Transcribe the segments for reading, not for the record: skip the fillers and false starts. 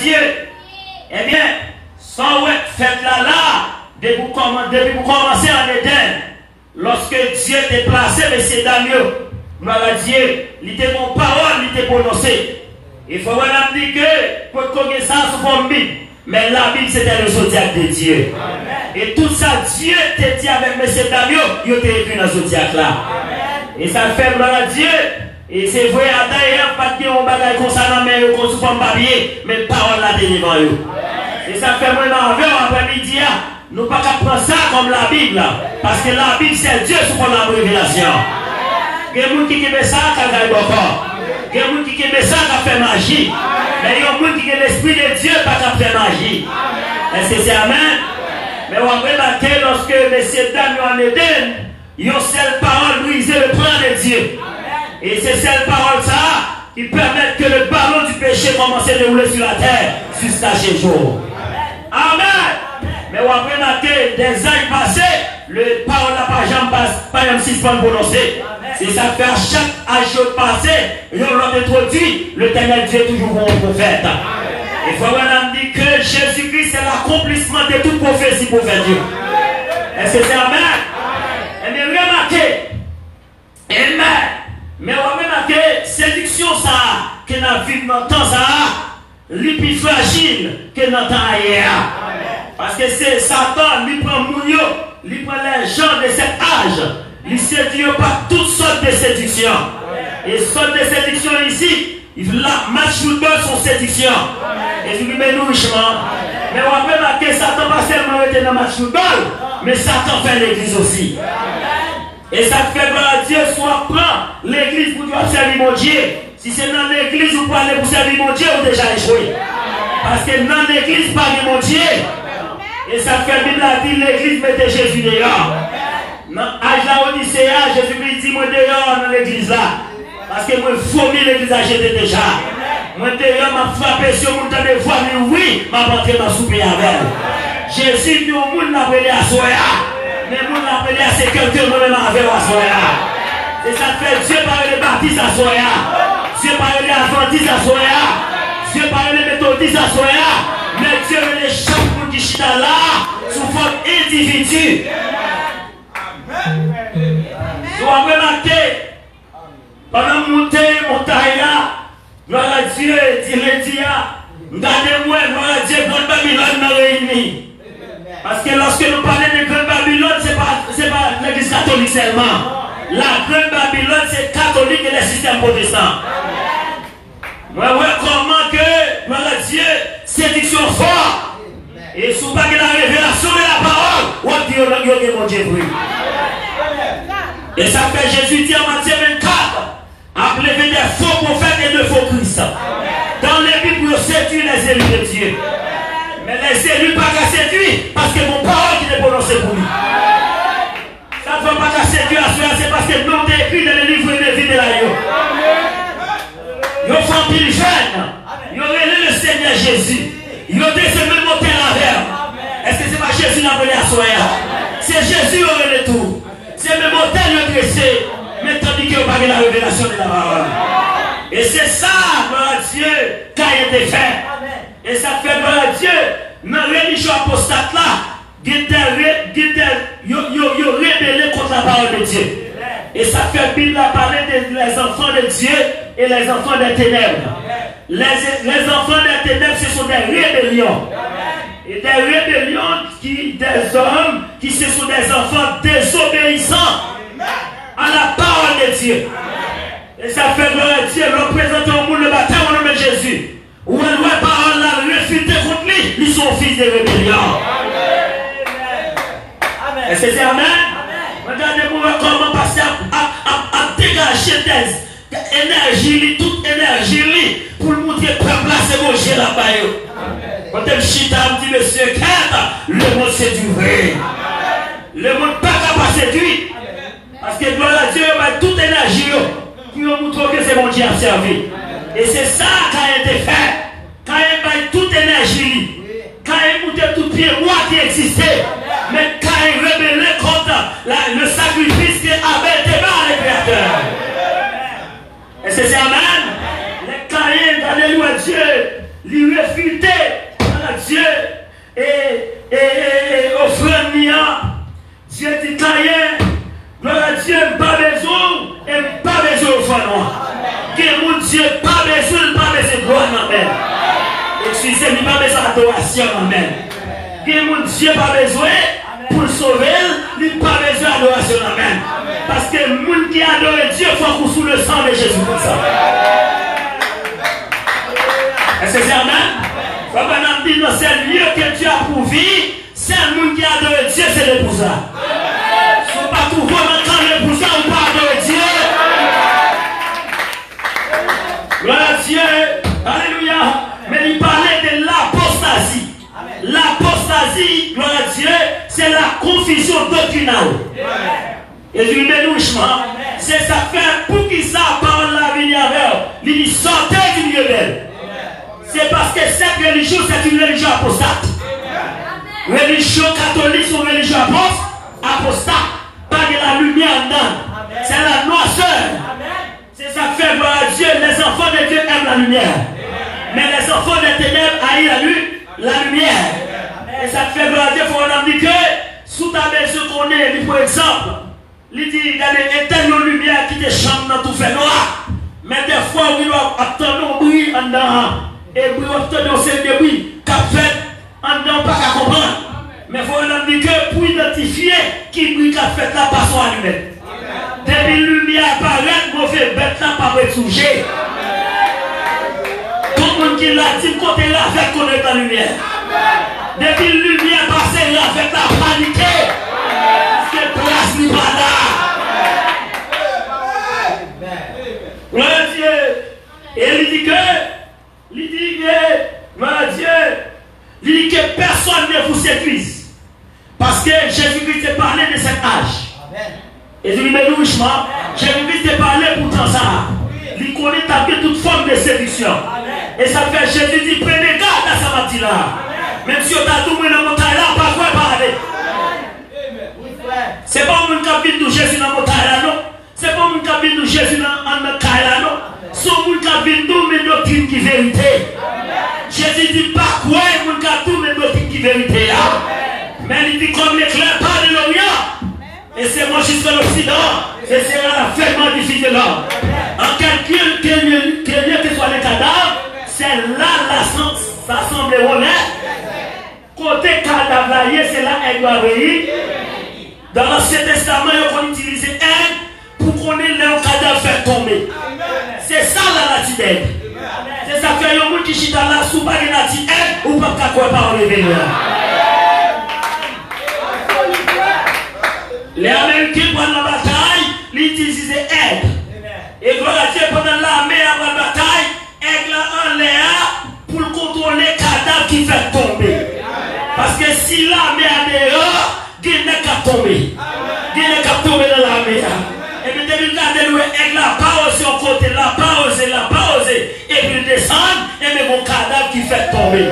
Dieu. Eh bien, sans faites là, depuis vous commencer en Éden, lorsque Dieu t'a placé, M. Damien, gloire à Dieu, il était mon parole, il était prononcé. Il faut vraiment dire que pour connaître ça sous forme Bible. Mais la Bible c'était le zodiaque de Dieu. Amen. Et tout ça, Dieu t'a dit avec M. Damien, il t'a écrit dans le zodiaque là. Amen. Et ça fait gloire à Dieu. Et c'est vrai, d'ailleurs, pas de dire on bagaille comme ça dans mais qu'on sous forme papier, mais parole là devant eux. Et ça fait moi après-midi, nous ne pouvons pas prendre ça comme la Bible. Parce que la Bible c'est Dieu sous forme de révélation. Il y a des gens qui aiment ça, qui ont encore. Il y a des gens qui aiment ça, qui fait magie. Mais il y a des gens qui ont l'esprit de Dieu, pas qui fait magie. Est-ce que c'est Amen? Mais on va remarquer lorsque messieurs dames en Éden, ils ont cette parole brisée le plan de Dieu. Et c'est cette parole ça qui permet que le ballon du péché commence à dérouler sur la terre jusqu'à ce jour. Amen. Mais on va remarquer des années passés, le parole n'a pas jamais suspend prononcé. C'est ça que à chaque âge passé, ils ont introduit le Ténèbre Dieu toujours bon prophète. Il faut vraiment dire que Jésus-Christ c'est l'accomplissement de toute prophétie pour faire Dieu. Est-ce que c'est Amen? Et bien remarquez, Amen. Mais on va remarquer, séduction ça, que dans la vie dans temps ça, l'épis fragile que dans le temps ailleurs. Parce que c'est Satan, il prend Mounio, il prend les gens de cet âge, il séduit par toutes sortes de séductions. Et sortes de séductions ici, la match football sont séductions. Et je lui mets nourrissement. Mais on va remarquer, Satan pas seulement été dans le match football, mais Satan fait l'église aussi. Et ça fait gloire à Dieu, soit prend l'église pour servir mon Dieu. Si c'est dans l'église où vous allez pour servir mon Dieu, vous déjà échoué. Parce que dans l'église, pas de mon Dieu. Et ça fait Bible a dit l'église mettez Jésus dehors. Dans l'âge de l'Odyssée, Jésus-Christ dit moi dehors dans l'église là. Parce que moi fourmi l'église a jeté déjà. Moi dehors m'a frappé sur mon temps de voix, mais oui, m'a rentré dans souper avec. Jésus dit au monde n'a appelé à Soya. Mais le monde n'a appelé à ce quelqu'un moi-même avec à Soya. Et ça fait Dieu parle les baptistes à Soya. Dieu parle les adventistes à Soya. Dieu parle les méthodistes à Soya. Mais Dieu veut les chaque monde qui chita là sous forme individu. Vous avez remarqué, pendant monter montagne là, gloire à Dieu, regardez-moi, gloire à Dieu, Grande Babylone m'a réuni. Parce que lorsque nous parlons de Grande Babylone, ce n'est pas l'église catholique seulement. La Grande Babylone, c'est catholique et les systèmes protestants. Moi, comment que, gloire à Dieu, séduction forte. Et sous pas que la révélation de la parole, on dit au mon Dieu. Et ça fait Jésus dit en Matthieu 24, appelez des faux prophètes et de faux Christ. Dans les Bibles, pour séduire les élus de Dieu. Mais les élus pas qu'à séduire parce que mon parole qui est prononcée pour lui. Ça ne va pas qu'à séduire à cela, c'est parce que nous avons écrit dans le livre de vie de la Yo. Ils ont fait pile jeune. Ils ont révélé le Seigneur Jésus. Ils ont décédé le monter à la verre. Est-ce que c'est pas Jésus qui a appelé à Soya? C'est Jésus qui a révélé tout. C'est le monter le dressé. Mais tandis qu'il n'y a pas la révélation de la parole. Et c'est ça, gloire à Dieu, qui a été fait. Et ça fait gloire à Dieu. Dans la religion apostate là, ils ont rébellé contre la parole de Dieu. Et ça fait Bible à parler des enfants de Dieu et les enfants des ténèbres. Les enfants des ténèbres, ce sont des rébellions. Et des rébellions des hommes qui ce sont des enfants désobéissants à la parole de Dieu. Et ça fait gloire à Dieu, représentant au monde le baptême au nom de Jésus. Où elle voit parole là, réfuter contre lui, ils sont fils de rébellion. Est-ce que c'est Amen? Regardez-moi comment passer à dégager des énergies, toute énergie pour montrer que peuple là c'est mon Dieu là-bas. Quand elle chita, me dit monsieur, le monde c'est du vrai. Le monde pas capable de séduire. Parce que gloire à Dieu, toute énergie pour nous montrer que c'est mon Dieu à servir. Et c'est ça qui a été fait. Quand il y a toute énergie, quand il monte tout pied, moi qui existait, mais quand il rebellait contre le sacrifice que Abel était dans le Créateur. Et c'est Amen. Les Caïns, alléluia Dieu, lui réfuter Excusez, il n'y a pas besoin d'adoration. Amen. Et mon Dieu n'a pas besoin pour le sauver, il n'a pas besoin d'adoration. Amen. Parce que le monde qui adore Dieu, il faut qu'on sous le sang de Jésus pour ça. Est-ce que c'est Amen? Papa n'a dit dans ce lieu que Dieu a pourvu, c'est le monde qui adore Dieu, c'est le pour ça. Si on ne pas trouver maintenant le pour ça, on ne pas adorer Dieu. Gloire à Dieu. Alléluia. Mais il parlait de l'apostasie. L'apostasie, gloire à Dieu, c'est la confusion doctrinale. Et je lui dis, c'est ça fait pour qui ça parle la vie avec. Il dit, sortez du milieu d'elle. C'est parce que cette religion, c'est une religion apostate. Religion catholique ou religion apostate. Pas de la lumière dedans. C'est la noirceur. C'est ça fait, gloire à Dieu, les enfants de Dieu aiment la lumière. Mais les enfants des ténèbres haïssent la lumière. Et ça fait, gloire à Dieu, il faut qu'on dit que, sous ta maison qu'on est, par exemple, il dit, il y a des éternelles lumières qui te chantent dans tout fait noir. Mais des fois, on doit attendre un bruit en dedans. Et bruit, on attend aussi des bruits qu'a fait en dedans, pas qu'à comprendre. Mais il faut qu'on dit que pour identifier qui bruit qu'a fait là, pas son allumette. Depuis la lumière apparaît, mauvais bête là, pas être sujet. Tout le monde qui l'a dit, côté là, avec qu'on est dans la lumière. Depuis la lumière passée là, avec la panique. C'est place n'est pas là. Gloire à Dieu. Et il dit que, gloire à Dieu, il dit que personne ne vous séduise. Parce que Jésus-Christ a parlé de cet âge. Et je lui dis, doucement, Jésus-Christ a parlé pour ça. Il connaît toute forme de séduction. Et ça fait Jésus dit, prenez garde à sa matinée là. Même si on t'a tout mis dans la montagne là, pas quoi parler. C'est pas un cabine de Jésus dans la montagne là, non. C'est pas un cabine de Jésus dans la montagne là, non. C'est un cabine de doctrine qui vérité. Jésus dit, pas quoi, un cabine de doctrine qui vérité là. Mais il dit, comme l'éclair part de l'Orient. Et c'est moi jusqu'à l'Occident. Et c'est la ferme difficile là. En calcul, quel lieu que soit le cadavre, c'est là ça semble honnête. Côté cadavre là, c'est là elle doit venir. Dans l'Ancien Testament, on utilise elle pour qu'on ait le cadavre fait tomber. C'est ça la nature. C'est ça que les gens qui chita là, sous pas de nature, ou pas qu'à quoi pas enlever là. Les Américains pendant la bataille, ils utilisaient aigle. Et gloire à Dieu, pendant l'armée avant la bataille, aigle en l'air pour contrôler le cadavre qui fait tomber. Parce que si l'armée est dehors, il n'est qu'à tomber. Il n'est qu'à tomber dans l'armée. Et puis, depuis que l'aigle n'a pas osé au côté, n'a pas osé. Et puis, il descend, et puis, mon cadavre qui fait tomber.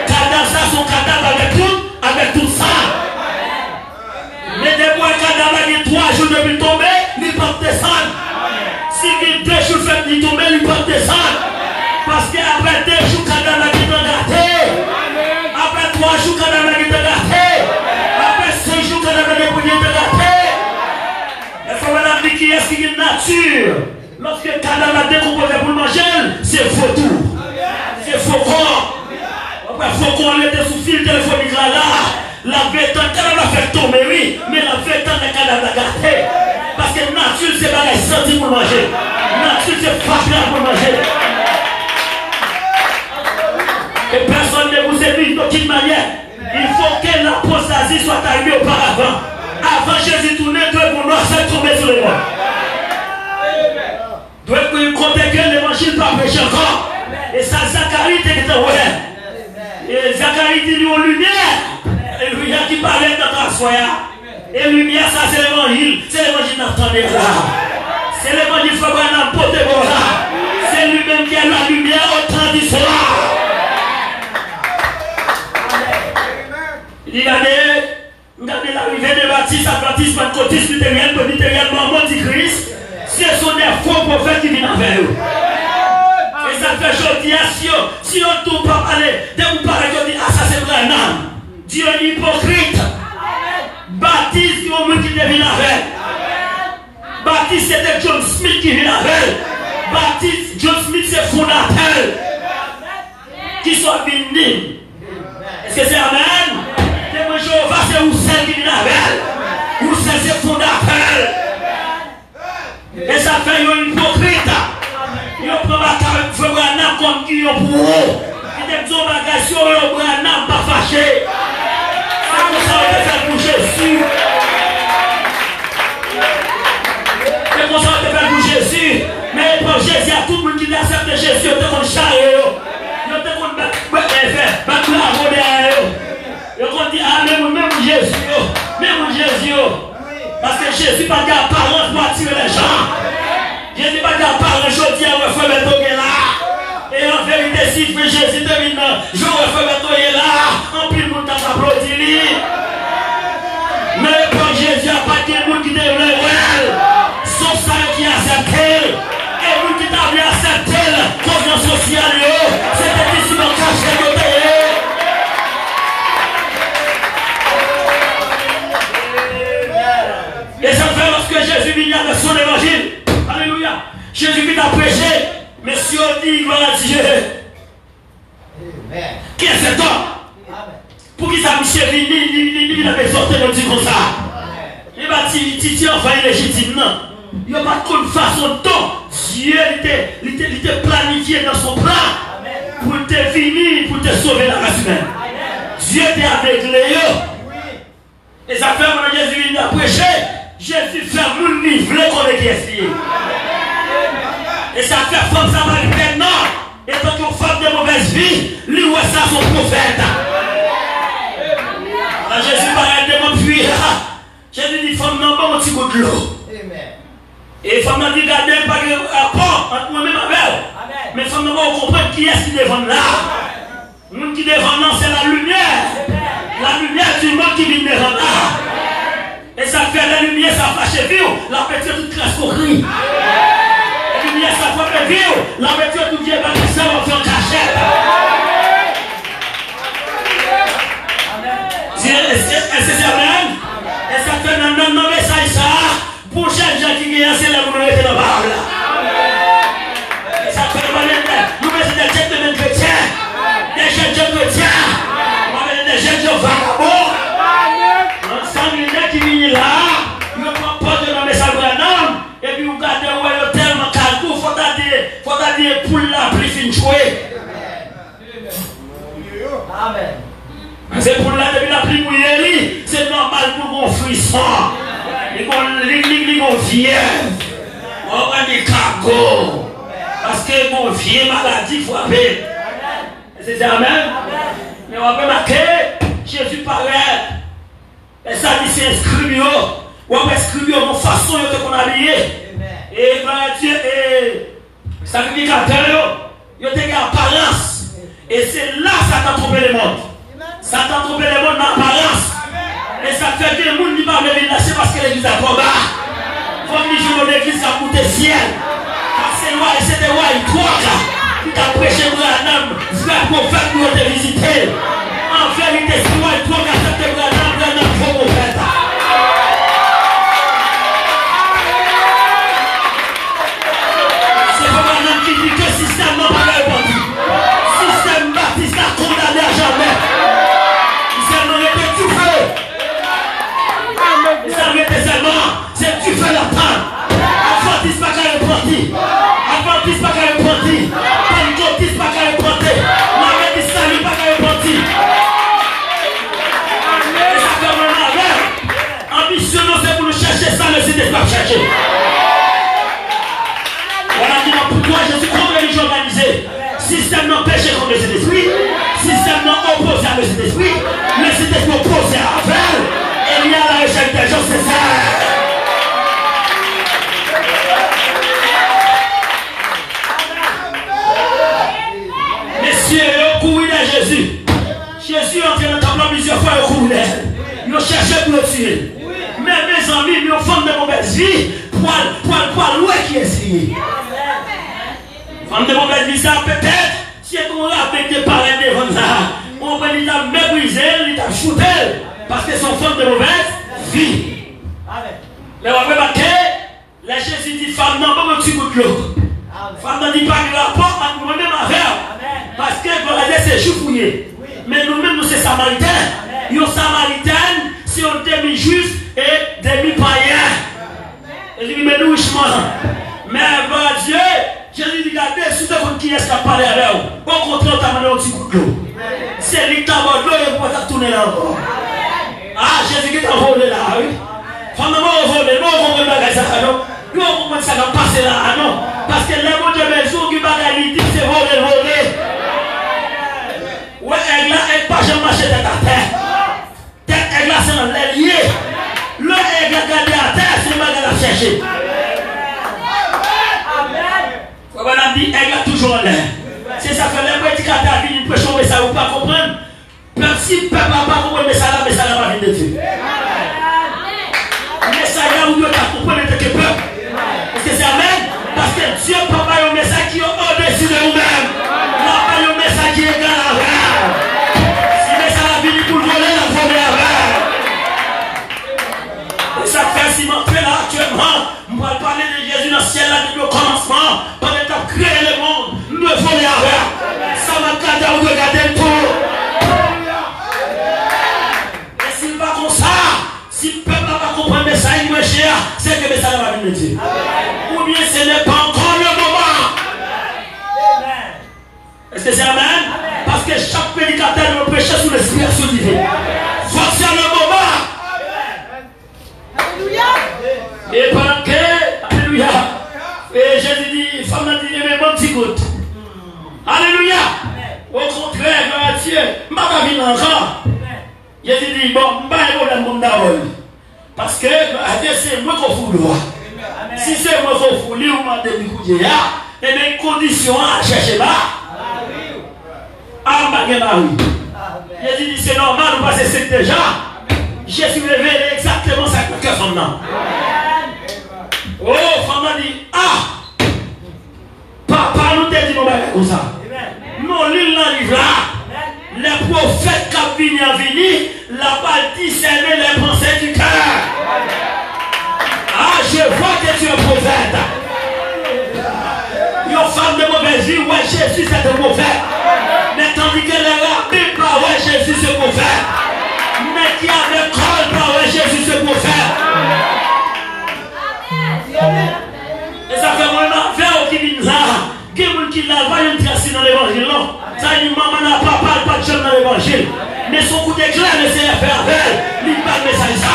Cadavre, ça, son cadavre avec tout ça. Mais des fois, le cadavre a 3 jours depuis tomber, il peut descendre. Si il 2 jours fait il tomber, il peut descendre. Parce qu'après 2 jours, le cadavre a gâté. Après 3 jours, le cadavre a gâté. Après 5 jours, le cadavre a gâté. Il faut voir qui est-ce qui est nature. Lorsque le cadavre a décomposé pour manger, c'est faux tout. C'est faux corps. Après, il faut qu'on ait sous fil téléphonique là. La vétante, elle va faire tomber, oui, mais la vétante, elle va gâter. Parce que nature, c'est pas les sentis pour manger. Nature, c'est fatal pour manger. Et personne ne vous séduit d'aucune manière. Il faut que l'apostasie soit arrivée auparavant. Avant Jésus tourner, deux pour nous, ça tomber sur les morts. Doit compter que l'évangile pas prêcher encore. Et ça, Zacharie était ouais. Et Zacharie dit aux lumières. Alléluia, qui parlait dans ta soya. Et lumière, ça c'est l'évangile. C'est l'évangile d'entendre là. C'est l'évangile faut qu'on emporte là. C'est lui-même qui a la lumière au temps du soir. Il dit, regardez l'arrivée de Baptiste, Baptiste, Pentecôtiste, luthérienne, presbytérienne, mormon, Christ. Ce sont des faux prophètes qui viennent avec eux. Et ça fait aujourd'hui, si on ne peut pas parler, dès que vous parlez, on dit, ah ça c'est vrai, non. Dieu est hypocrite. Baptiste, c'est au monde qui devient avec. Baptiste, c'était John Smith qui vient avec. Baptiste, John Smith, c'est fondateur. Qui soit béni. Est-ce que c'est amen? Témoin Jéhovah, c'est où celle qui vient avec. Où celle c'est fondateur. Et ça fait une hypocrite. Ils prennent la carte de Branham comme qui ont pour eux. Ils disent bagage sur le Branham pas fâché. C'est comme ça qu'on peut faire pour Jésus. C'est comme ça qu'on peut faire pour Jésus. Mais pour Jésus, à tout le monde qui accepte Jésus, ils ont charré. Ils ont battu la roue derrière. Ils ont dit, ah, même Jésus. Même Jésus. Parce que Jésus n'a pas d'apparence pour attirer les gens. Jésus n'a pas d'apparence, je dis, on va faire le tour là. Et en vérité, si Jésus termine, je vais faire le tour là. En plus, le monde t'a applaudi. Mais pour Jésus, il n'y a pas de monde qui te révèle. Sauf ça qui accepte. Et vous qui t'avez accepté, confiance sociale, c'est ici dans le cachet de côté. Et ça fait lorsque Jésus vient avec son évangile. Alléluia. Jésus qui t'a prêché. Monsieur dit, gloire à Dieu. Qui est cet homme? Pour qui ça Michel il avait sorti le dit comme ça. Il va dire, enfin illégitime, non. Il n'y a pas de façon de temps. Dieu était planifié dans son plan pour te finir, pour te sauver la race humaine. Dieu était avec les yeux. Et ça fait quand Jésus il a prêché. Jésus fait mon livre, le qu'on est qui est lié. Et ça fait femme samaritaine, non. Et tant qu'on femme de mauvaise vie, lui ou ça son prophète. Alors Jésus paraît de mon puits. Jésus dit, femme non, pas un petit coup de l'eau. Et femme n'a dit, gardez pas de rapport entre moi-même avec elle. Mais femme n'a pas compris qui est-ce qui devant là. Le monde qui devant là, c'est la lumière. La lumière du monde qui vient devant là. Et ça fait la lumière, ça fâche vieux, la petite toute classe courir. La lumière, ça fait vieux, la petite toute vieille bague, ça va faire cachette. Est-ce que c'est amen? Et ça fait non, message ça, pour chaque gens qui gagnent, c'est là où nous mettons la parole. Et ça fait nous mettons des gentlemen chrétiens, des jeunes chrétiens, des jeunes vagabonds. Qui vient là, il prend pas de la message et puis vous gardez où est tellement calme, faut dire pour la plus fin jouer. Amen. C'est pour la depuis la pluie mouillée, c'est normal pour mon frisson. Et qu'on vieux, on va des cargos. Parce que mon vieux maladie frappé. C'est ça même. Mais on va marquer, Jésus paraît. Et ça dit c'est inscrit, ou on inscrit mon façon de qu'on habillé. Et Dieu, sacrificateur, il y a une apparence. Et c'est là que ça t'a trompé le monde. Ça t'a trompé le monde dans l'apparence. Et ça fait que le monde ne va pas venir lâcher parce que l'église a combat. Il faut venir jouer dans l'église à coûter ciel. Parce que c'est des rois et toi qui t'a prêché pour un homme. C'est un prophète pour te visiter. En vérité, c'est moi et toi qui accepte pour un homme. C'est pas un homme qui dit que le système n'a pas répondu. Le système baptiste a condamné à jamais. Il s'est arrêté tout feu. Il s'est arrêté seulement. C'est tu fais la panne. Adventiste pas qu'à reprendre. Adventiste pas qu'à reprendre. Pentecôtiste pas qu'à reprendre. L'Amérique salut pas qu'à reprendre. Ambitionnons, c'est pour nous chercher ça, mais c'est pas chercher. Voilà, dis-moi pourquoi je suis contre les religions organisées. Système non péché contre le Saint-Esprit. Système non opposé à le Saint-Esprit. Le Saint-Esprit opposé à Abel. Et il y a la recherche des gens, c'est ça. Messieurs, au couru de Jésus. Jésus est entré dans le tableau plusieurs fois au couru d'elle. Ils ont cherché pour le tuer. Mais mes amis, nous femmes de mauvaise vie, poil, où est qui est signé? Femme de mauvaise vie, ça peut-être, si on rappelle des parents devant ça, on va les mépriser, les shooter, parce que sont femmes de mauvaise vie. Mais on va remarquer, la Jésus dit, femme, non, pas un petit coup de l'eau. Femme, ne dit pas que la porte, moi-même avec. Parce que, pour la c'est juif ou mais nous-mêmes, nous, c'est samaritains. Nous, samaritains, si on est demi-juif et demi-païens. Et je dis, mais nous, mais gloire à Dieu, Jésus dit, regardez, si tu as qui est-ce qui a parlé avec vous, au contraire, tu as demandé un petit coup de l'eau. C'est lui qui t'a volé l'eau et vous pouvez tourner là encore. Ah, Jésus qui t'a volé là, oui. Femme, nous, volé, nous, on va faire ça, non. Nous, on va ça passer là, non. Parce que les mots de maison qui va gagner, c'est voler. Ouais, elle n'a pas jamais marché tête à terre. Tête, elle a c'est dans les liés. Le aigle a gardé à terre, c'est le mal à chercher. On a dit, elle a toujours en l'air. C'est ça que les prédicateurs viennent prêcher un message, vous ne pas comprendre. Si le peuple n'a pas compris le message, le message va venir de Dieu. Le message là où Dieu t'a compris le peuple. Est-ce que c'est amen? Parce que Dieu n'a pas un message qui est au-dessus de nous-mêmes. Il n'a pas un message qui est égal à vous. Si le message a venu pour voler, la voler avec. Et ça fait si m'entrer là actuellement. On va parler de Jésus dans le ciel là depuis le commencement. Pendant que tu as créé le monde, nous devons voler avec. Ça m'a gardé à regarder le tour. Et s'il va comme ça, si le peuple n'a pas compris le message, il est cher, c'est que le message va venir de Dieu. Ou bien ce n'est pas encore le moment. Est-ce que c'est amen? Parce que chaque prédicateur doit prêcher sous l'inspiration divine. Faut c'est le moment. Alléluia. Et pendant que, alléluia, et Jésus dit, femme a dit, mais bon petit goutte. Alléluia. Au contraire, gloire à Dieu, je ne vais pas venir encore. Jésus dit, bon, je ne vais pas venir d'abord. Parce que, c'est moi qu'on fout droit. Si c'est moi qu'on fout, lui, on m'a dit, et bien, condition à chercher là. Ah, ma oui. Jésus dit, c'est normal, parce que c'est déjà. Jésus révèle exactement ça que le femme n'a. Oh, femme a dit, ah, papa nous t'a dit, mon bagage comme ça. Non, l'île dans livre là, les prophètes qui viennent venir, la pas discerner les pensées du cœur. Ah, je vois que tu es un prophète. Une femme de mauvaise vie, ouais, Jésus c'est un prophète. Mais tandis que la Bible, ouais, Jésus c'est un prophète. Mais qui avait col, ouais, Jésus c'est un prophète. Et ça fait vraiment faire qui vient là. Quelqu'un qui l'a pas une trace dans l'évangile, non. Ça dit, maman n'a pas de chose dans l'évangile. Mais son coup d'éclair, le Seigneur fait avec. Il parle de message ça.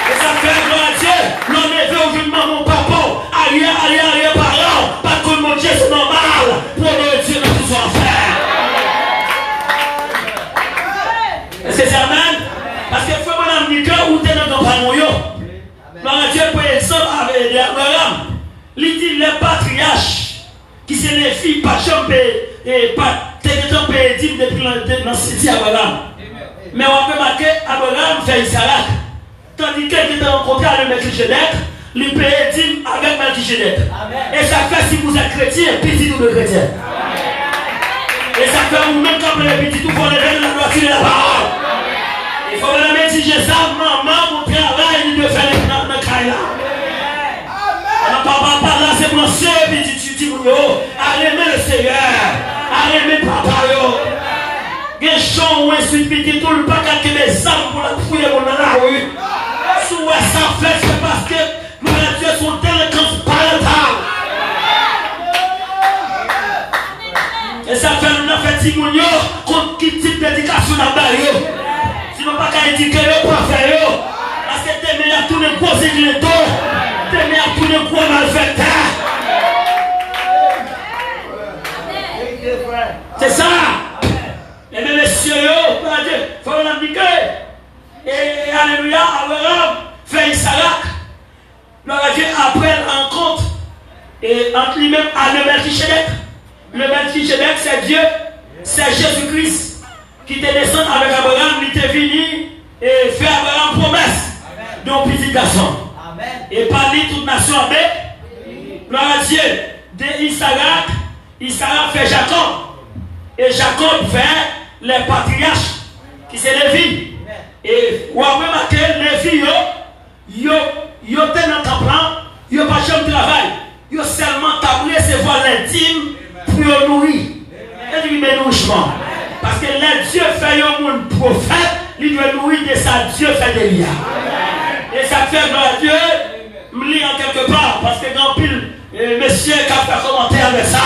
Et ça fait gloire à Dieu. L'on est fait aujourd'hui, maman, papa, arrière, parlant. Parce que mon Dieu, c'est normal. Pour le Dieu, nous tous en faire. Est-ce que c'est amen? Parce que faut madame dire que où t'es dans ton parole. Gloire à Dieu, pour exemple, avec Abraham. Il dit les patriarches, qui sont les filles, pas champer et pas télé dire depuis l'ancien Abraham. Mais on peut marquer Abraham fait Isaac. Tandis qu'il était rencontré avec Melchisedec, il peut dire avec Melchisedec. Et ça fait si vous êtes chrétien, petit ou de chrétien. Et ça fait vous-même comme les petits, vous voulez lever la droiture de la parole. Il faut me mettre si j'ai ça, maman, mon travail, il doit faire le caille là. Papa, là, c'est mon seul petit tu allez le Seigneur, allez papa yo. Gen chon ou ensuite petit tout le paquet que mes âmes pour la fouiller dans la rue. Sous ça fait, c'est parce que nos Dieu sont tellement transparents. Et ça fait un fait Timonio contre qui type d'éducation dans la rue. Sinon pas qu'à éduquer le prophète. Parce que t'es meilleur tout le poser de l'étau. T'es meilleur tout le quoi malfaiteur. C'est ça. Et bien messieurs, il faut l'indiquer. Et alléluia, Abraham fait Isaac. Après la rencontre, et entre lui-même à le Melchisedec. Le Melchisedec, c'est Dieu, c'est Jésus-Christ qui te descend avec Abraham, il était venu et fait Abraham promesse d'un petit garçon. Et parler toute nation avec. Gloire à Dieu. De Isaac fait Jacob. Et Jacob fait les patriarches qui sont les filles. Et vous avez remarqué, les filles, ils ont dans le plan, ils n'ont pas de travail. Ils ont seulement tablé ses voies intimes pour nourrir. épanouissement. Parce que là, Dieu fait un monde prophète, il doit nourrir de ça, Dieu fait des liens. Et ça fait gloire à Dieu, me lis en quelque part, parce que grand pile, monsieur qui a fait commentaire avec ça.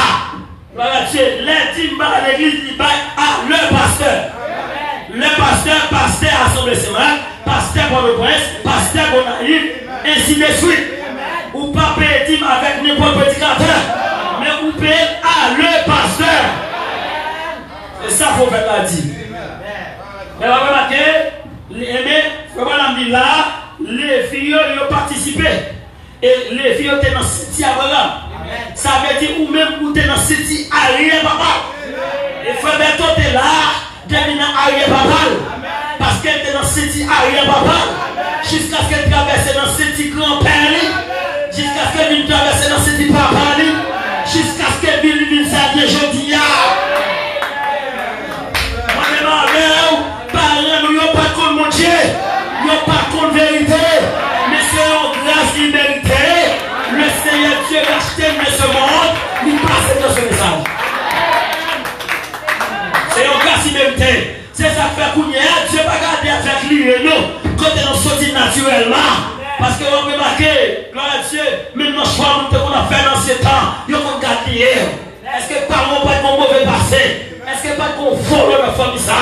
Gloire à Dieu, lundi, à l'église, il va à le pasteur. Le pasteur Assemblée Sémane, pasteur Port-au-Prince, pasteur Bonaïve, ainsi de suite. Ou pas payer avec n'importe quel prédicateur, mais vous payez à le pasteur. Et ça, il faut faire la dire. Mais vous remarquez, là, les filles ont participé. Et les filles étaient dans le site Abraham. Ça veut dire ou même vous êtes dans le site arrière papa. Et frère Berto était là, depuis dans arrière papa. Parce qu'elle était dans le site arrière papa. Jusqu'à ce qu'elle traverse dans le site grand-père. Jusqu'à ce qu'elle vienne traverser dans le site papa. Jusqu'à ce qu'elle vienne faire des jeudis. Parents, nous n'avons pas contre mon Dieu. Nous n'avons pas contre vérité. Mais c'est une grâce liberté. Le Seigneur Dieu a acheté de ce monde. Il passe dans ce message. C'est une grâce liberté. C'est ça que fait Kounia. Dieu va garder avec lui et nous. Quand on sortit naturellement. Parce que on peut marquer, gloire à Dieu, même dans le choix qu'on a fait dans ce temps, il faut garder. Est-ce que par mon pas de mauvais passé? Est-ce que pas de confort dans la famille ça?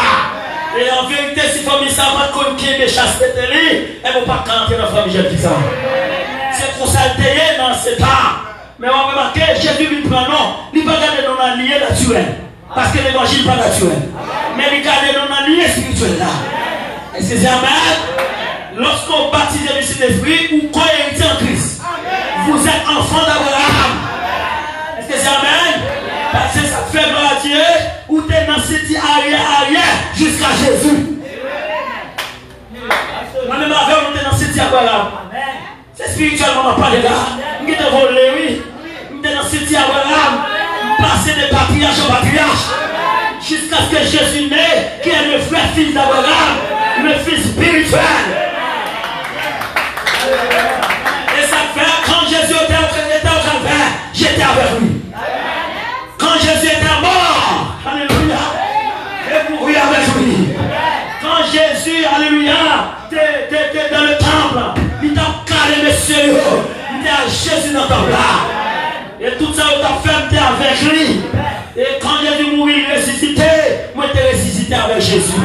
Et en vérité, si la famille ça va qu'on qui est chasse de télé, elle ne va pas canter dans la famille jeune ça. C'est pour ça qu'elle dans ce temps. Mais on va remarquer, Jésus lui prend non, il va garder dans un lien naturel. Parce que l'évangile n'est pas naturel. Mais il garde dans un lien spirituel là. Est-ce que c'est amen? Lorsqu'on baptise le Saint-Esprit, ou quoi héritier en Christ, vous êtes enfant d'Abraham. Est-ce que c'est amen? Parce que ça fait gloire à Dieu, ou tu es dans cette arrière jusqu'à Jésus. Moi-même avec on est dans cette Abraham. C'est spirituellement on n'a pas de là. On est volé, oui. On est dans cette Abraham. Passer de patriarche en patriarche. Jusqu'à ce que Jésus naît, qui est le frère fils d'Abraham, le fils spirituel. Et ça fait, quand Jésus était au calvaire, j'étais avec lui. Quand Jésus était mort, alléluia, et mouru avec lui. Quand Jésus, alléluia, était dans le temple, il t'a calé monsieur, il était à Jésus dans le temple là. Et tout ça, il t'a fait avec lui. Et quand Jésus mourit, il ressuscité, moi j'étais ressuscité avec Jésus.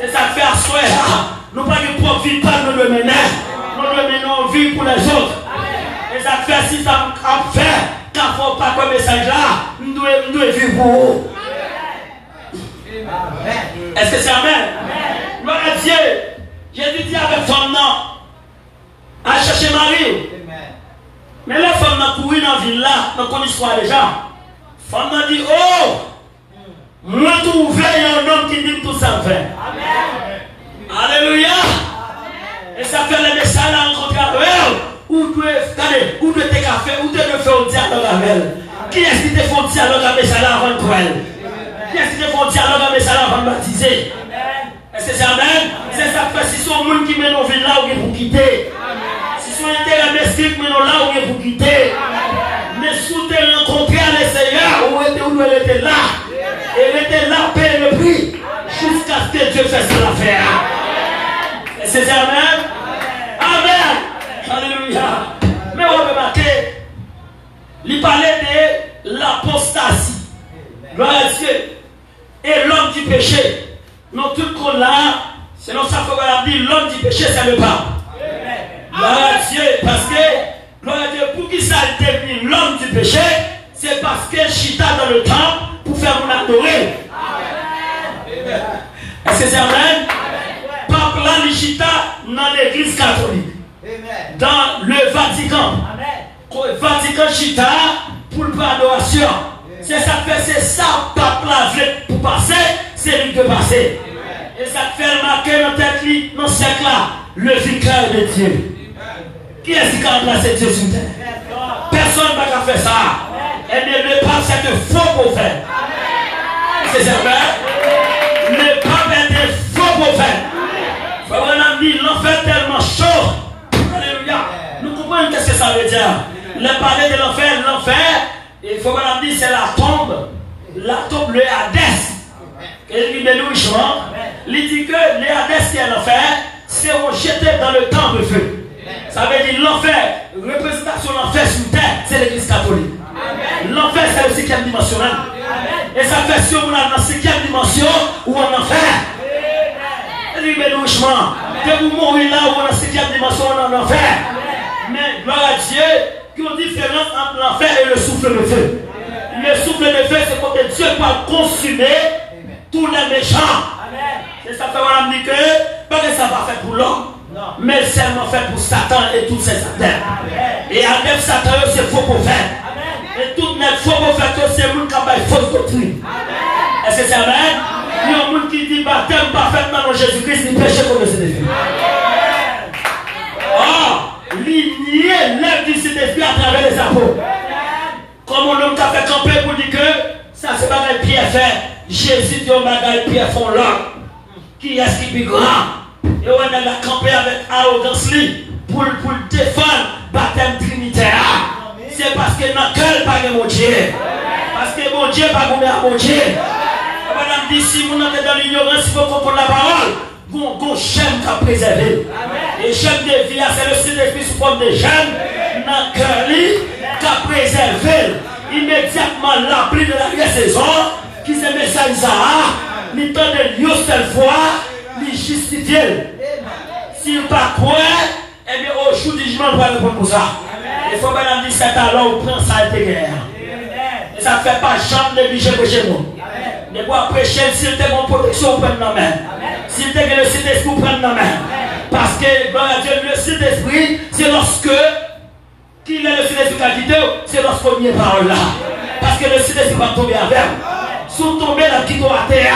C'est ça que fait à soi. Nous pas de propre vie, pas de le mener. Nous le menons vie pour les autres. Et ça fait si ça a fait, quand il ne faut pas comme message là, nous devons vivre pour vous. Est-ce que c'est amen? Gloire à Dieu. Jésus dit avec femme non, à chercher Marie. Mais la femme n'a couru dans la ville là, dans l'histoire déjà. Femme n'a dit, oh, moi trouvé un homme qui dit tout ça fait. Alléluia. Et ça fait le message à rencontrer avec elle. Où tu es café, où tu es faire un dialogue avec elle. Qui est-ce qui te fait un dialogue avec ça avant de elle? Qui est-ce qui te fait un dialogue avec ça avant de baptiser? Est-ce que c'est amen? C'est ça que fait si son monde qui mène au ville là où il faut quitter. Si son intérêt mesquin qui mène là où il faut quitter. Mais si tu es rencontré à l'extérieur, où elle était là. Elle était là, payer le prix. Jusqu'à ce que Dieu fasse l'affaire. Est-ce que c'est amen? Amen. Alléluia. Mais on va remarquer, il parlait de l'apostasie. Gloire à Dieu. Et l'homme du péché. Nous tous là, selon ça qu'on va dire, l'homme du péché, c'est le pape. Gloire à Dieu. Parce que, gloire à Dieu, pour qui ça devient l'homme du péché, c'est parce que Chita dans le temple pour faire mon adorer. Est-ce que c'est amen? Pape là, le Chita dans l'église catholique. Dans le Vatican. Le Vatican Chita pour l'adoration. C'est ça que fait, c'est ça, pape là, pour passer, c'est lui de passer. Et ça fait marquer dans tête, dans ce siècle là, le vicaire de Dieu. Qui est-ce qui a remplacé Dieu sur terre? Personne ne va faire ça. Et bien, le pape, c'est un faux prophète. C'est ça, le pape est un faux prophète. Il faut vraiment dire, l'enfer est tellement chaud. Alléluia. Nous comprenons ce que ça veut dire. Le parler de l'enfer, il faut vraiment dire, c'est la tombe. la tombe, le Hadès. Et lui bénouissement, il dit que les Hadès qui est l'enfer, c'est jeté dans le temps de feu. Ça veut dire l'enfer, représentation de l'enfer sur terre, c'est l'église catholique. L'enfer, c'est le 5e dimension. Et ça fait si on a dans la 5e dimension ou en enfer. Et lui bénouissement, que vous mourrez là ou en 5e dimension ou en enfer. Mais gloire à Dieu, qu'il y a une différence entre l'enfer et le souffle de feu. Le souffle de feu, c'est quand Dieu peut consumer tous les méchants. C'est ça que on dit que, pas que ça va faire pour l'homme, mais seulement fait pour Satan et tous ses satans. Et avec Satan, c'est faux prophète. Et tout net faux prophète, c'est le monde qui a une fausse doctrine. Est-ce que c'est amen? Il y a un monde qui dit baptême parfaitement dans Jésus-Christ, il péché pour le Saint-Esprit. Oh, l'ignier l'œuvre du Saint-Esprit à travers les apôtres. Comme on a fait camper pour dire que ça c'est pas que Pierre fait. Jésus dit au bagage Pierre font l'homme. Qui est-ce qui est plus grand? Et on a campé avec arrogance pour défendre le baptême trinitaire. C'est parce que dans le cœur pas de mon Dieu. Parce que mon Dieu pas comme mon Dieu. Madame dit si vous êtes dans l'ignorance, il faut comprendre la parole. Vous j'aime qu'à préserver. Et j'aime de vie, c'est le Saint-Esprit sous forme de j'aime dans le cœur qu'à préserver. Immédiatement l'appli de la saison qui se met ça, il temps de Dieu seule fois, il justifie. S'il pas croire, eh bien au jour du jugement, on va répondre pour ça. Il faut bien dire c'est alors on prend ça et guerre. Et ça ne fait pas jamais négliger pour chez nous. Ne pas prêcher s'il te mon protection, on prend la main. S'il te le Saint-Esprit, on prend la main. Parce que, gloire à Dieu, le Saint-Esprit, c'est lorsque qu'il est le Saint-Esprit qui a quitté, c'est lorsqu'on y est par là. Parce que le Saint-Esprit va tomber avec. Sous tomber la quitte à terre.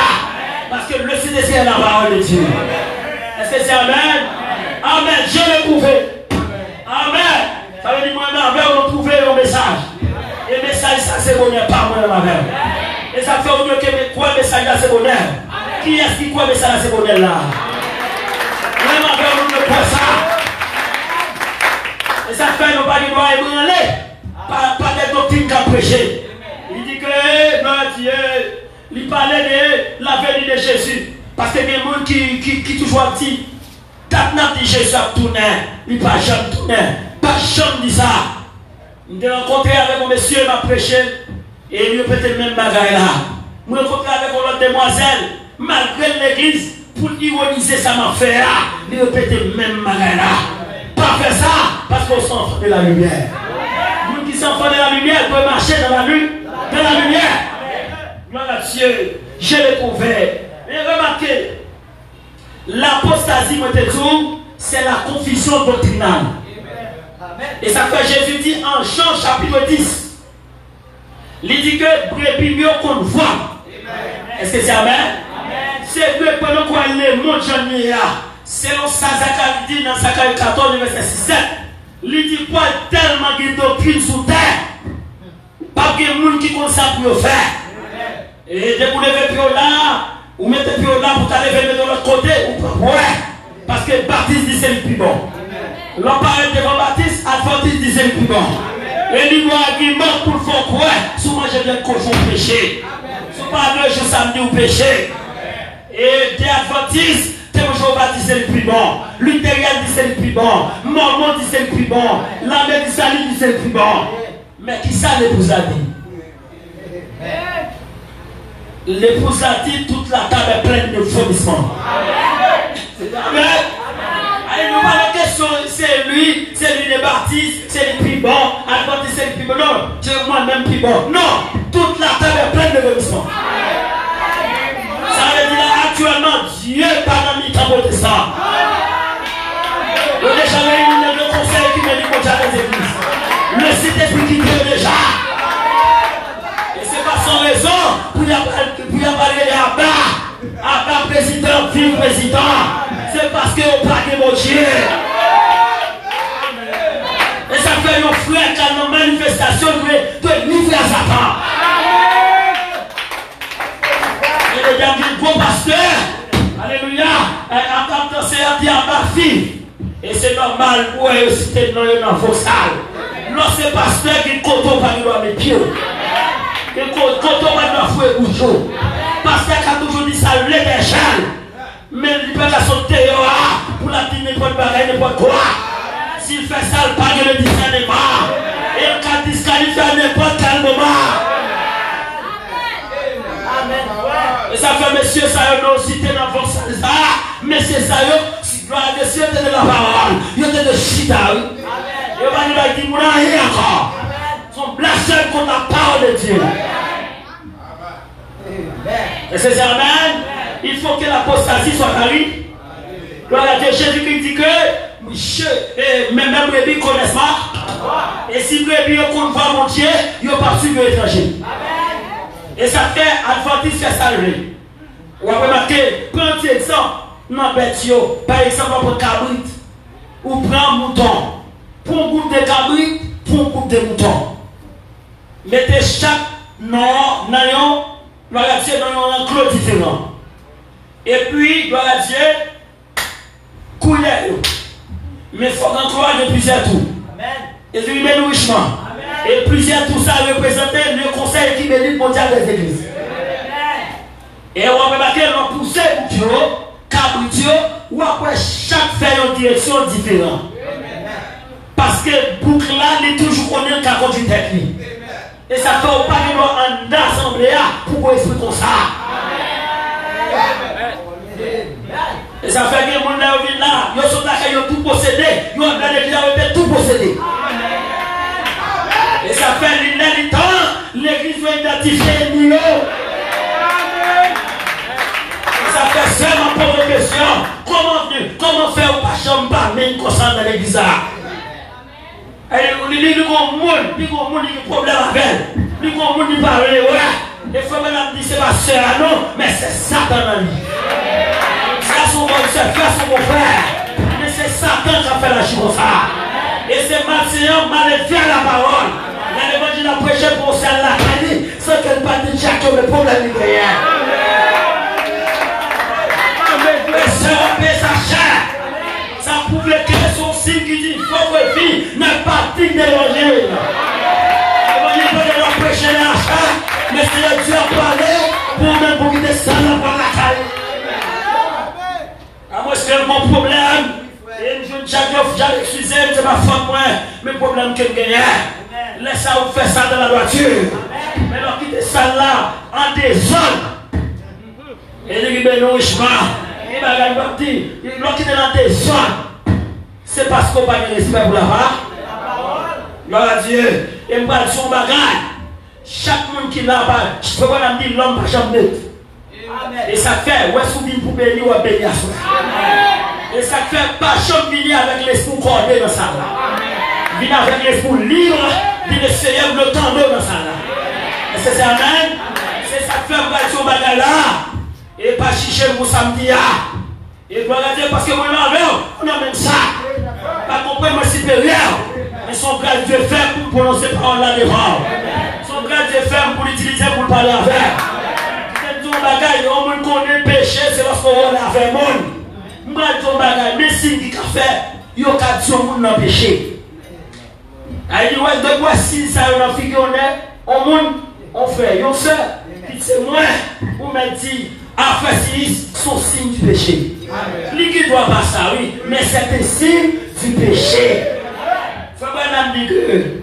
Parce que le Saint-Esprit est la parole de Dieu. Est-ce que c'est Amen? Amen. Je l'ai prouvé. Amen. Ça veut dire, moi, on a prouvé le message. Et le message, ça, c'est bonheur, pas moi, ma mère. Et ça fait au mieux que quoi, le message, là, c'est bonheur. Qui est-ce qui croit, le message, là, c'est bonheur, là? Moi, ma mère, on ne croit ça. Et ça fait, nous, pas de droit et branler. Pas de doctrine qu'à prêcher. Il dit que, Dieu, il parlait de la venue de Jésus. Parce que il y a des gens qui toujours dit, maintenant dit Jésus a tourné, il n'a pas jamais tourné, pas jamais dit ça. Je me rencontré avec un monsieur, il m'a prêché, et il a peut-être le même bagaille là. Je me rencontré avec une autre demoiselle, malgré l'église, pour ironiser ça m'a fait là, il a peut-être le même bagaille là. Pas faire ça, parce qu'on s'enfant de la lumière. Nous qui s'enfant de la lumière, peuvent marcher dans la lumière. Dans la lumière. Gloire à Dieu, je l'ai trouvé. Et remarquez, l'apostasie, c'est la confusion doctrinale. Et ça fait Jésus dit en Jean chapitre 10. Il dit que brebis mieux qu'on voit. Est-ce que c'est Amen? C'est que pendant qu'on est le monde Jean-Nia, selon Zacharie dit dans Zacharie 14, verset 6, il dit quoi tellement de doctrine sous terre. Pas de monde qui compte ça pour faire. Et dès que vous levez pied là, vous mettez pied là pour aller venir de l'autre côté, ou pas. Ouais. Parce que Baptiste dit c'est le plus bon. L'on parle devant Baptiste, Adventiste dit c'est le plus bon. Et il y a un argument pour le faire croire. Souvent je viens de confondre péché. Ce n'est pas le jour samedi ou péché. Et des Adventistes, Jéhovah dit c'est le plus bon. Luthérien dit c'est le plus bon. Mormon dit c'est le plus bon. L'Américain dit c'est le plus bon. Mais qui ça l'épouse a dit? L'épouse a dit toute la table est pleine de vomissements. Amen. Il nous parle de question, c'est lui les baptistes, c'est le plus bon. Adventiste c'est le plus bon. Non, c'est moi-même plus bon. Non, toute la table est pleine de vomissements. Ça veut dire actuellement, Dieu pardonne les protestants. On a déjà eu le conseil qui me dit qu'on a les églises. Le Saint-Esprit qui dit déjà. Et c'est pas sans raison pour y parler à bas, président, vive président. C'est parce qu'on parle de mon Dieu. Et ça fait nos frères qui ont une manifestation de livrer à Satan. Et les gens disent, bon pasteur, alléluia, quand c'est un diable à fille. Et c'est normal, pour eux, c'était dans vos salles. Non, c'est pasteur qui compte pas de mes pieds. Que compte pas de et bouchon. Parce qu'il a toujours dit ça, l'évêchel. Mais il peut la sauter pour la dire n'importe quoi, n'importe quoi. S'il fait ça, il parle de discernement. Et il peut disqualifier à n'importe quel moment. Et ça fait, monsieur, ça y est, nous citer dans votre salle. Monsieur, ça y est, si gloire à Dieu, de la parole, il y a de chita. Il va nous dire, nous rien encore. Son blasphème contre la parole de Dieu. Et c'est ça, amen. Il faut que l'apostasie soit arrivée. Gloire à Dieu, Jésus qui dit que même les brebis ne connaissent pas. Et si les brebis ne connaissent pas mon Dieu, ils ne pas suivre l'étranger. Et ça fait adventiste fait ça. On va remarquer, prends un exemple, non, par exemple, on prend cabrit ou prend un mouton. Pour un groupe de cabrit, pour un groupe de moutons. Mettez chaque nom dans un enclos différent. Et puis, gloire à Dieu, couler. Mais il faut encore de plusieurs tours. Et du épanouissement. Et plusieurs tours, ça représente le conseil écuménique mondial des églises. Et on va remarquer, on va pousser Dieu, cabritio, ou après chaque feuille en direction différente. Parce que boucle là, il est toujours connu qu'à cause du technique. Et ça fait au pas en assemblée pour expliquer ça. Et ça fait que les gens qui là, ils sont là, ils ont tout possédé. Ils ont déjà tout possédé. Et ça fait temps, l'église va identifier les millions. Et ça fait seulement pour une question. Comment faire ou pas chambre mais une conscience dans l'église? Il y a des gens qui ont des problèmes avec elle. Il y a des gens qui parlent. Il faut que c'est pas sœur, non, mais c'est Satan dans lui. C'est son frère. Mais c'est Satan qui a fait la chose comme ça. Et c'est Mathieu, mal fait la parole. L'évangile a prêché pour celle-là. Sans qu'elle parle de Jacques, le problème est créé. Et sœur, paix sa chair. Ça prouve que son signe qui dit il faut que vie n'est pas digne de l'évangile. L'évangile peut leur prêcher la chair, mais c'est le Dieu à parler pour même pour qu'il descende par la caille. À moi, c'est mon problème. Et une jeune j'ai excusé, c'est ma femme, moi, mes problèmes que je gagne. Laisse ça ou faire ça dans la voiture. Mais leur quitte ça là, en désordre. Et les épanouissements. Et leur quitte dans désordre. C'est parce qu'on n'a pas de respect pour la parole. Gloire à Dieu. Et je vais dire son bagage. Chaque monde qui n'a pas, je peux pas dire l'homme pas jamais. Et ça fait, où est-ce que vous pour bénir ou à bénir à soi. Et ça fait pas jamais venir avec l'esprit cordé dans ça. Venir avec l'esprit libre, puis le Seigneur le temps dans ça. Et c'est ça, amen. C'est ça fait pas son bagage là. Et pas chicher pour samedi. Et gloire à Dieu parce que moi on a même ça. Pas comprendre mon supérieur. Mais son grade Dieu fait pour prononcer parole là devant. Son grade Dieu fait pour l'utiliser pour parler avec. C'est tout bagage, on me connaît le péché, c'est lorsqu'on est avec moi. Moi, tout bagage, mais si il a fait, il y a qu'à dire au monde dans le péché. Il dit, ouais, de quoi si ça y a une fille qu'on est, au monde, on fait, on sait, c'est moi, on m'a dit, affaire si, son signe du péché. Lui qui doit pas ça, oui, mais c'est un signe du péché. Il faut pas dire que,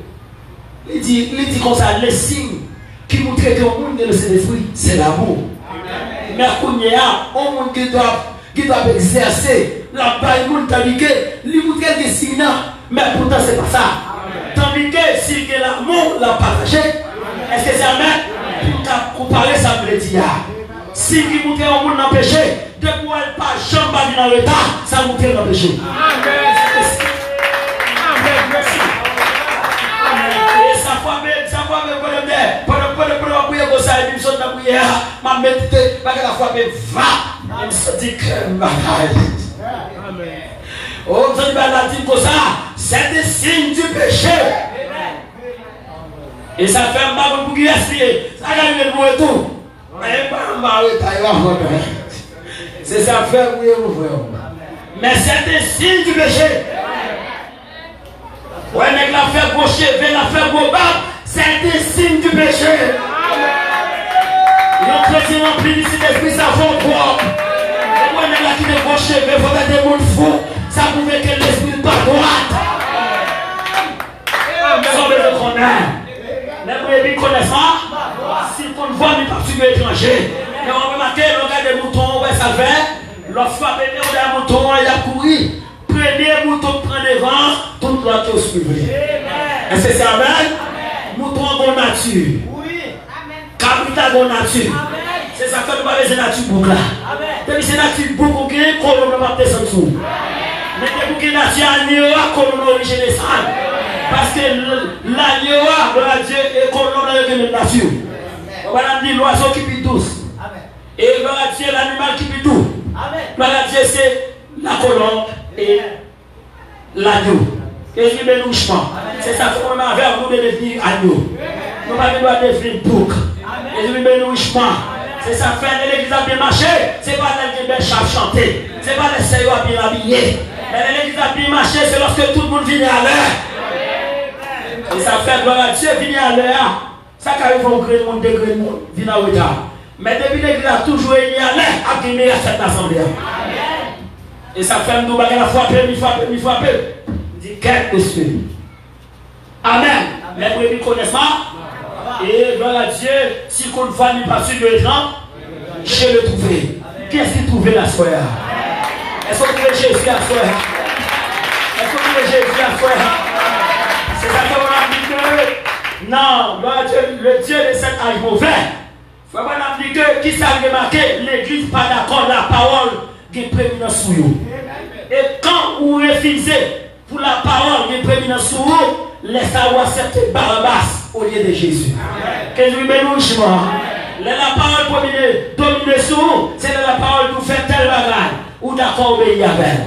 il dit comme ça, les signes qui montrent que le monde de l'esprit, c'est l'amour. Mais il y a un monde qui doit exercer la paix, tandis que lui montre des signes, mais pourtant c'est pas ça. Tandis que si l'amour l'a partagé, est-ce que c'est amen? Pour comparer ça veut dire. Si qui montre un monde dans le péché, depuis elle pas jamais dans l'état, ça montre dans le péché. Et ça fois même pendant prier comme ça, il me sonne la prière, m'a médité, parce que la fois même va, il me dit que ma oh, vous avez dit comme ça, c'est des signes du péché. Et ça fait un bagon pour qui est ça gagne le mot et tout. C'est ça fait oui mais c'est des signes du péché. Ouais, mais la fait gaucher, la fait gauche, c'est des signes du péché. dit rempli ici d'esprit, ça vaut propre. Et moi, là qui est gauche, mais il faut être des mondes fous. Ça pouvait que l'esprit n'est pas droite. Ça veut dire qu'on a. Les brebis connaissent ça. Si on voit, mais pas sur l'étranger. Et on remarque, on regarde des moutons, ouais, ça fait. Lorsqu'on a un mouton, il a couru. Premier mouton prend les vents, tout l'autre est suivi. Est-ce que c'est amen? Mouton en bonne nature. Capital bonne nature. C'est ça que nous avons besoin de nature boucle là. Depuis c'est nature boucle, qu'on ne va pas descendre sous. Mais depuis que nature agneau, qu'on ne va pas descendre. Parce que l'agneau, le Dieu, est qu'on ne va pas de nature. On va dire l'oiseau qui vit douce. Et le Dieu, l'animal qui vit doux. Le Dieu, c'est la colombe et l'agneau. Et je vais nous chemin. C'est ça qu'on a vers nous de devenir agneau. Nous ne devenir bouc. Et je vais nous chemin. C'est ça faire l'église a bien marché. C'est pas l'église bien chanter. C'est pas les seigneurs à bien habillés. Mais l'église a bien marché, c'est lorsque tout le monde vient à l'heure. Et ça fait gloire à Dieu, venir à l'heure. Ça qu'arrive au gré de monde, degré de monde, vient à retard. Mais depuis l'église a toujours venu à l'heure, à gagner à cette assemblée. Et ça fait nous bagarre la frapper. Dit quel esprit. Amen. Les brebis connaissent ça. Et gloire à Dieu, si qu'on ne va ni pas sur le temps, je le trouvé. Qu'est-ce qu'il trouvait la soeur? Est-ce qu'on trouvait Jésus la soeur? Est-ce qu'on trouvait Jésus la soeur? C'est ça qu'on a dit que non, gloire à Dieu, le Dieu de cet âge mauvais. Il faut qu'on dit que qui s'est remarqué, l'église pas d'accord, la parole qui est prééminence sur vous. Et quand vous refusez pour la parole qui est prééminence sur vous, laissez-vous accepter Barabbas au lieu de Jésus. Que je me louche moi. La parole domine sur vous, c'est la parole qui fait tel bagage. Ou d'accord obéir avec.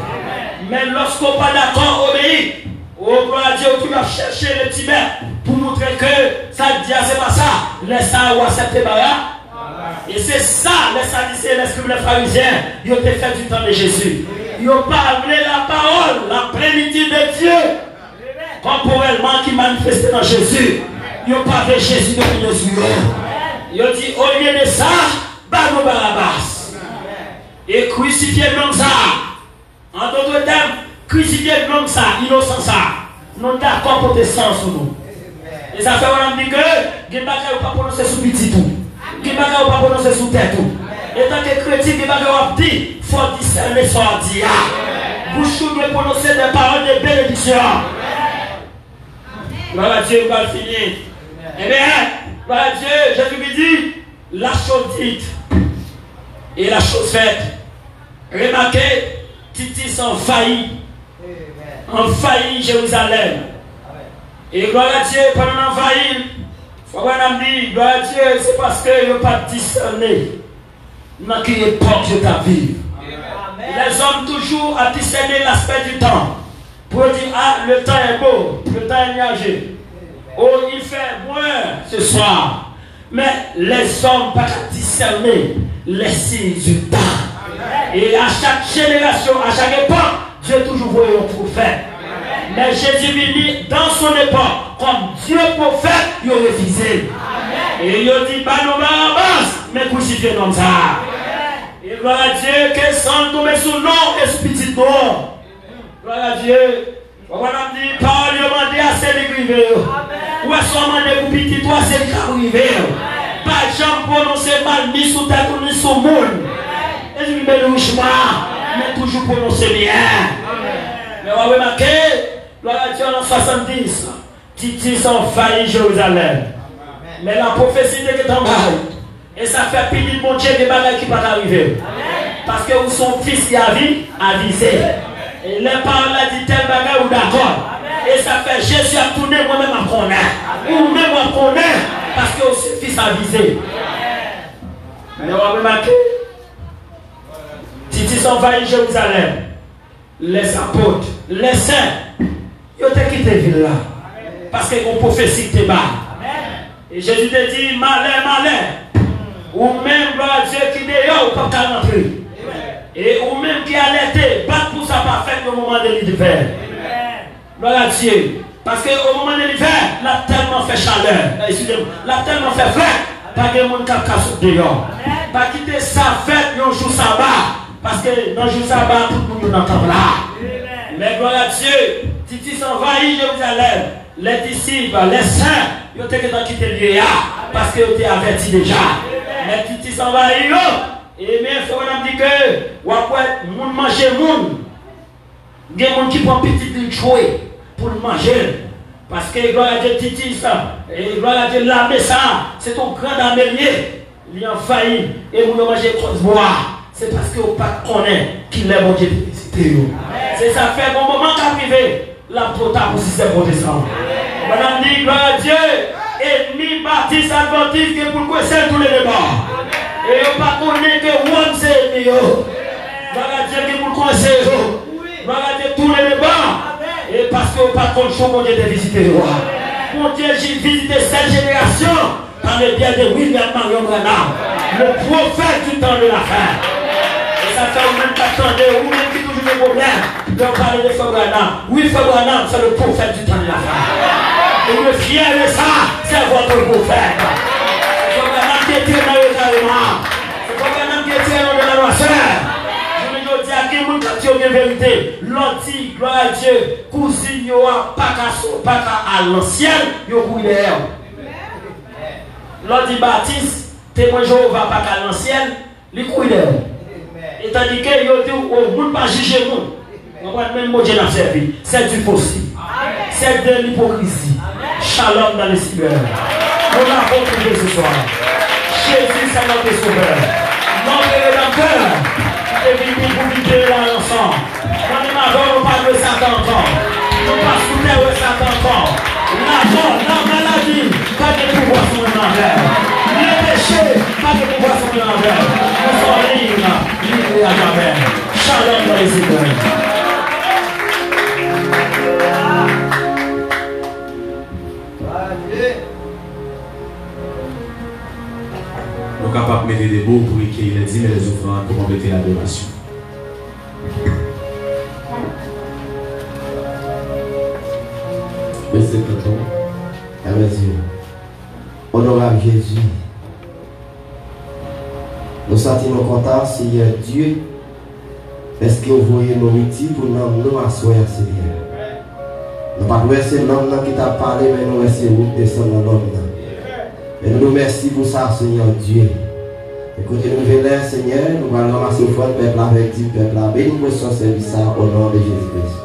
Mais lorsqu'on pas d'accord obéir, oh gloire à Dieu, tu vas chercher le Tibet pour montrer que ça dit c'est pas ça. Laissez-vous accepter Barabbas. Et c'est ça, les sadducéens, les scribes, les pharisiens, ils ont fait du temps de Jésus. Ils ont parlé la parole, la plénitude de Dieu, corporellement qui manifestait dans Jésus. Ils ont parlé Jésus depuis les yeux. Ils ont dit, au lieu de ça, Bano Barabbas. Et crucifier l'homme ça. En d'autres termes, crucifier l'homme ça, innocent ça. Nous d'accord pour des sens sur nous. Et ça fait on dit que, il n'y a pas prononcer sous petit tout. Qui ne va pas prononcer sous tête. Et tant que chrétien, qui va pas dire, il faut discerner son dia. Bouche doit prononcer des paroles de bénédiction. Gloire à Dieu, on va finir. Eh bien, gloire à Dieu, Jésus lui dit, la chose dite et la chose faite. Remarquez, Titus en failli Jérusalem. Et gloire à Dieu, pendant l'envahir, on a dit, gloire à Dieu, c'est parce qu'il n'y a pas discerné dans quelle époque je t'arrive. Les hommes toujours à discerner l'aspect du temps. Pour dire, ah, le temps est beau, le temps est nuageux. Oh, il fait moins ce soir. Mais les hommes pas discerner les signes du temps. Et à chaque génération, à chaque époque, Dieu toujours voyait un prophète. Mais Jésus venu dans son époque, comme Dieu prophète, il a refusé. Et il a dit, bah non, Barabbas, mais crucifié comme ça. Et gloire à Dieu, que sans tomber sous nom et sous petit nom. Gloire à Dieu. On va dire, parole, il a demandé à celle qui arrive. Ou est-ce qu'on a demandé pour petit toi, celle qui arrive. Pas de gens prononcer mal, ni sous tête, ni sous monde. Et je me mets le chemin, mais toujours prononcer bien. Mais on va remarquer, gloire à Dieu en 70, Titus en failli Jérusalem. Mais la prophétie n'est que en bas. Et ça fait pile de mon Dieu des bagages qui ne peuvent pas arriver. Parce que son fils qui a avisé. Et les paroles a dit tel bagage ou d'accord. Et ça fait Jésus a tourné moi-même à connaître. Ou même à connaître. Parce que son fils a avisé. Mais on va remarquer, Titus envahit Jérusalem. Les apôtres, les saints, ils ont quitté la ville là. Parce qu'ils ont prophétie qui bas. Et Jésus te dit, malin. Ou même, gloire à Dieu, qui est là, ou pas rentrer. Et ou même qui a l'été, battre pour ça pas faire au moment de l'hiver. Gloire à Dieu. Parce qu'au moment de l'hiver, l'a tellement fait chaleur. Excusez-moi, l'a tellement fait frais. Pas de monde qui a cassé dehors. Pas quitter sa fête, un jour sabbat. Parce que dans le jour sabbat, tout le monde entend là. Mais gloire à Dieu, Titi s'envahit Jérusalem. Les disciples, les saints, ils ont été quitté le lieu parce qu'ils ont été avertis déjà. Mais Titi s'envahit. Et bien, il faut qu'on dit que, on mange moun. Il y a des gens qui prennent petit de jouer pour manger. Parce que gloire à Dieu, Titi, ça, et gloire à Dieu, l'armée, ça, c'est ton grand armelier. Il a failli et vous mangez boire. C'est parce que vous ne connaissez pas qu'il est bon Dieu. C'est ça fait un bon moment qu'arrivé la potable pour le système protestant. Madame dit, gloire à Dieu, ennemi baptiste adventiste qui pour quoi c'est tous les débats. Et on ne connaît pas que one c'est ennemi. Gloire à Dieu qui pour quoi c'est gloire à Dieu tous les débats. Et parce que vous ne connaissez pas mon Dieu de visiter. Mon Dieu, j'ai visité cette génération par le biais de William Marion Branham, le prophète du temps de la fin. Et ça fait au même qu'attendez, ou même qui toujours des problèmes, de parler de Frère Branham. Oui, Frère Branham, c'est le prophète du temps de la fin. Et le fier de ça, c'est votre prophète. C'est Frère Branham qui est tiré dans le carrément. C'est Frère Branham qui est tiré dans la noirceur. Je me dis à qui vous avez une vérité. L'anti, gloire à Dieu, cousine, il n'y a pas qu'à l'ancienne, il y a beaucoup d'air. L'autre Baptiste, témoin Jéhovah pas qu'à l'ancienne, les couilles d'air. Et tandis que yo dit au monde pas juger monde. On va même mot Dieu n'a servi. C'est du possible. C'est de l'hypocrisie. Shalom dans les cyber. On a retrouvé ce soir. Jésus c'est notre sauveur. Notre rédempteur. Et venu pour vivre là ensemble. On est maintenant, on parle de Satan encore. On passe sous terre de Satan encore. La mort, la maladie, pas de pouvoir sur le envers. Le péché, pas de pouvoir sur le envers. Nous sommes libres, libres à jamais. Shalom dans les écoles. Nous sommes capables de mettre des mots pour écrire les dîmes et les offrandes pour compléter l'adoration. Monsieur Tonton, à mesure, honorable Jésus, nous sentons contents, Seigneur Dieu, est-ce que vous voyez nos outils pour nous asseoir, Seigneur? Nous ne pouvons pas c'est l'homme qui t'a parlé, mais nous laissons vous descendre dans l'homme. Et nous nous remercions pour ça, Seigneur Dieu. Écoutez, nous venons, Seigneur, nous allons ramasser au fond le peuple avec du peuple, mais nous pouvons servir ça au nom de Jésus-Christ.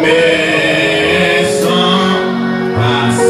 Mais sans passer.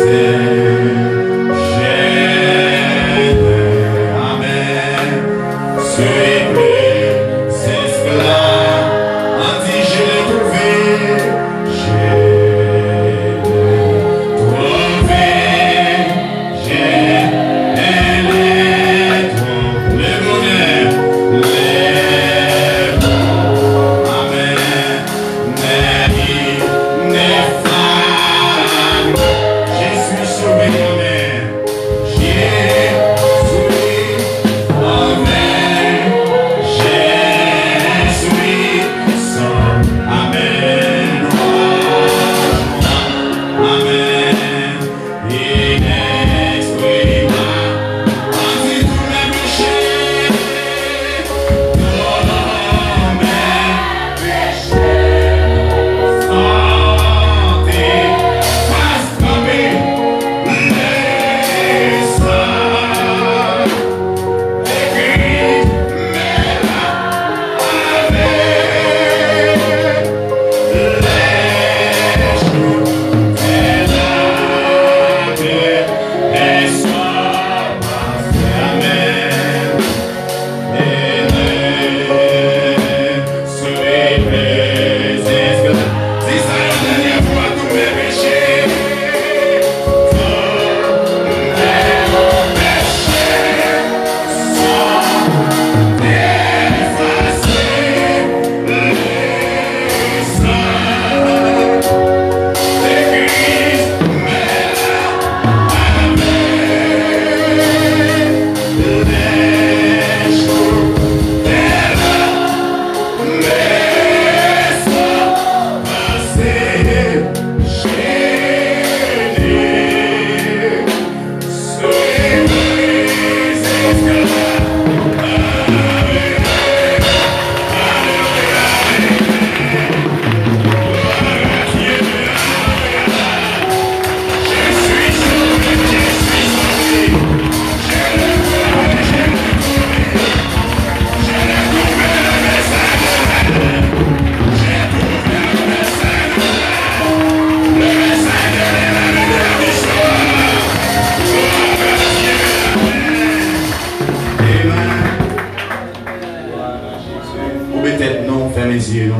Dieu.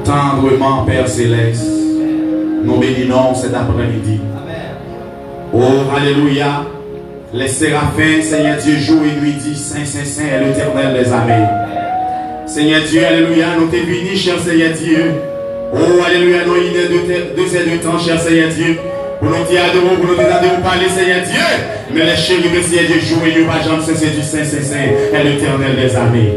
Tendrement, Père Céleste, nous bénissons cet après-midi. Oh, alléluia. Les séraphins, Seigneur Dieu, jour et nuit disent Saint, Saint, Saint est l'Éternel des armées. Seigneur Dieu, alléluia, nous t'es bénis, cher Seigneur Dieu. Oh, alléluia, nous il est de temps, cher Seigneur Dieu. Pour nous dire adorons, pour nous dire adorons, parler, Seigneur Dieu. Mais les chéris de Seigneur Dieu, jour et nuit, pas jamais cesser du Saint, Saint, Saint est l'Éternel des armées.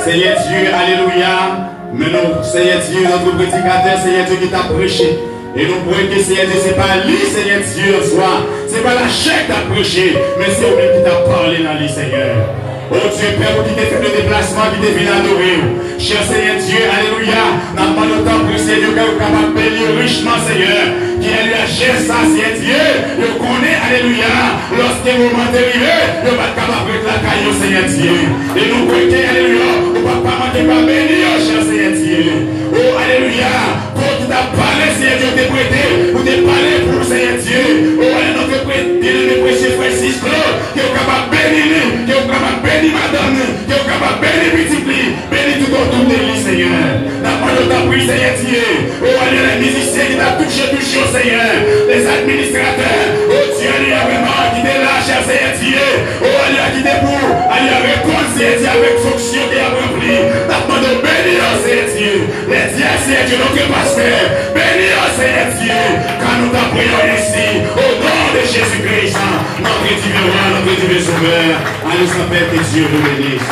Seigneur Dieu, alléluia. Mais nous, Seigneur Dieu, notre prédicateur, Seigneur Dieu, qui t'a prêché. Et nous pouvons que Seigneur Dieu, ce n'est pas lui, Seigneur Dieu, en soi. Ce n'est pas la chair qui t'a prêché, mais c'est lui qui t'a parlé dans lui, Seigneur. Oh Dieu, Père, qui t'a fait le déplacement, qui t'a venu adorer. Cher Seigneur Dieu, alléluia. N'a pas le temps pour Seigneur Dieu, qui est capable de bénir richement, Seigneur. Qui a lui à cher ça, Seigneur Dieu. Je connais, alléluia. Lorsque le moment est arrivé, je vais être capable de la caillou, Seigneur Dieu. Et nous croyons, alléluia, on ne va pas manquer pas bénir, cher Seigneur Dieu. Oh, alléluia. Pour qui t'a parlé, Seigneur Dieu, t'es prêté. Pour te parler pour Seigneur Dieu. Oh, alléluia, notre prêté, le prêché, frère Cisco, qui est capable de bénir, qui est capable de bénir madame, qui est capable de bénir petit pli, bénir tout autour de lui, Seigneur. N'a pas de temps pour Seigneur Dieu. Oh, alléluia, les musiciens qui t'a touché, au Seigneur. Les administrateurs, oh Dieu, alléluia, vraiment, qui t'est là, cher Seigneur Dieu. Oh, alléluia, qui t'est pour, alléluia, répondre, Seigneur Dieu, avec fonction qui a rempli. N'a pas de bénir, Seigneur Dieu. Les dieux, Seigneur Dieu, notre pasteur, bénir, Seigneur Dieu, quand nous t'appuyons ici, au nom de Jésus-Christ, notre divin roi, notre divin sauveur. Allez, Saint Père, que Dieu nous bénisse.